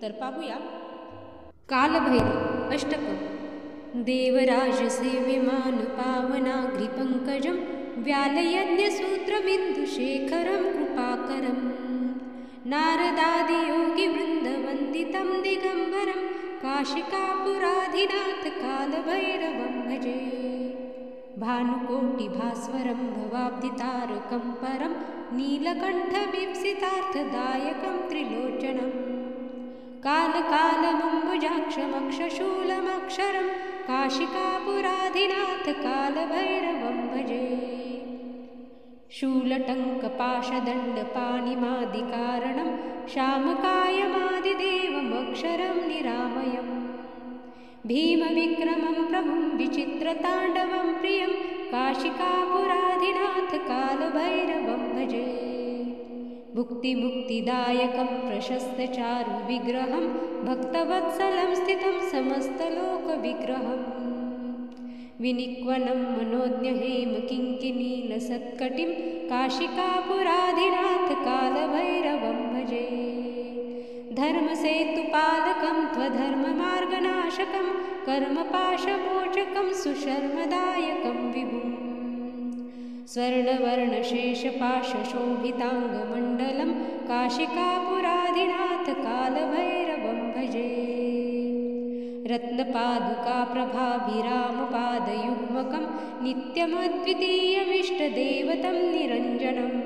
तर पाहूया कालभैरव अष्टकं। देवराजसेव्यमान पावनाग्रिपङ्कजं व्यालयज्ञसूत्रमिन्दुशेखरं कृपाकरं नारदादियोगिवृन्दवन्दितं दिगम्बरं काशिकापुराधिनाथ कालभैरवं भजे। भानुकोटिभास्वरं भवाब्धितारकं परं नीलकण्ठमीप्सितार्थदायकं त्रिलोचनं कालकालमम्बुजाक्षमक्षशूलमक्षरं काशिकापुराधिनाथ कालभैरवं भजे। शूलटङ्कपाशदण्डपाणिमादिकारणं श्यामकायमादिदेवमक्षरं निरामयम् भीमविक्रमं प्रभुं विचित्रताण्डवं प्रियं काशिकापुराधिनाथ कालभैरवं भजे। भुक्तिमुक्तिदायकं प्रशस्तचारुविग्रहं भक्तवत्सलं स्थितं समस्तलोकविग्रहं विनिक्वनं मनोज्ञहेमकिङ्किनीलसत्कटिं काशिकापुराधिनाथ कालभैरवं भजे। धर्मसेतुपालकं त्वधर्ममार्गनाशकं कर्मपाशमोचकं सुशर्मदायकं विभुं स्वर्णवर्णशेषपाशशोभिताङ्गमण्डलं काशिकापुराधिनाथ कालभैरवं भजे। रत्नपादुकाप्रभाभिरामपादयुग्मकं नित्यमद्वितीयमिष्टदेवतं निरञ्जनम्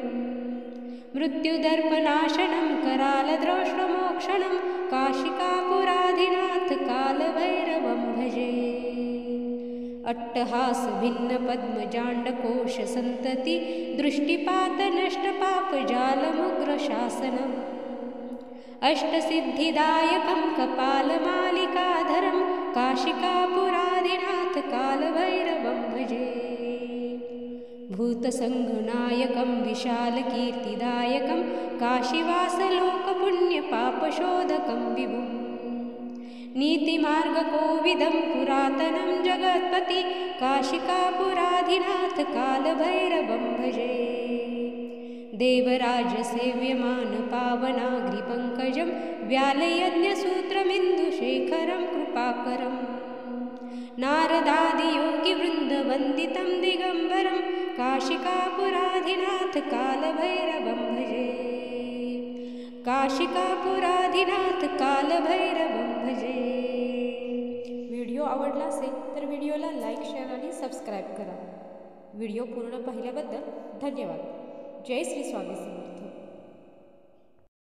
मृत्युदर्पनाशनं करालद्रोष्णमोक्षणं काशिकापुराधिनाथ कालभैरवं भजे। अट्टहासभिन्नपद्मजाण्डकोशसन्तति दृष्टिपातनष्टपापजालमुग्रशासनम् अष्टसिद्धिदायकं कपालमालिकाधरं काशिकापुराधिनाथ कालभैरवं भजे। भूतसङ्घनायकं विशालकीर्तिदायकं काशीवासलोकपुण्यपापशोधकं विभुं नीतिमार्गकोविदं पुरातनं जगत्पति काशिकापुराधिनाथ कालभैरवं भजे। देवराजसेव्यमान पावनाग्रिपङ्कजं व्यालयज्ञसूत्रमिन्दुशेखरं कृपाकरं नारदादियोगिवृन्दवन्दितं दिगम्बरं काशिकापुराधिनाथ कालभैरवं भजे। काशिकापुराधिनाथ कालभैरवं भजे। व्हिडिओ आवडला असेल तर व्हिडिओला लाईक, शेअर आणि सबस्क्राईब करा। व्हिडिओ पूर्ण पाहिल्याबद्दल धन्यवाद। जय श्री स्वामी समर्थ।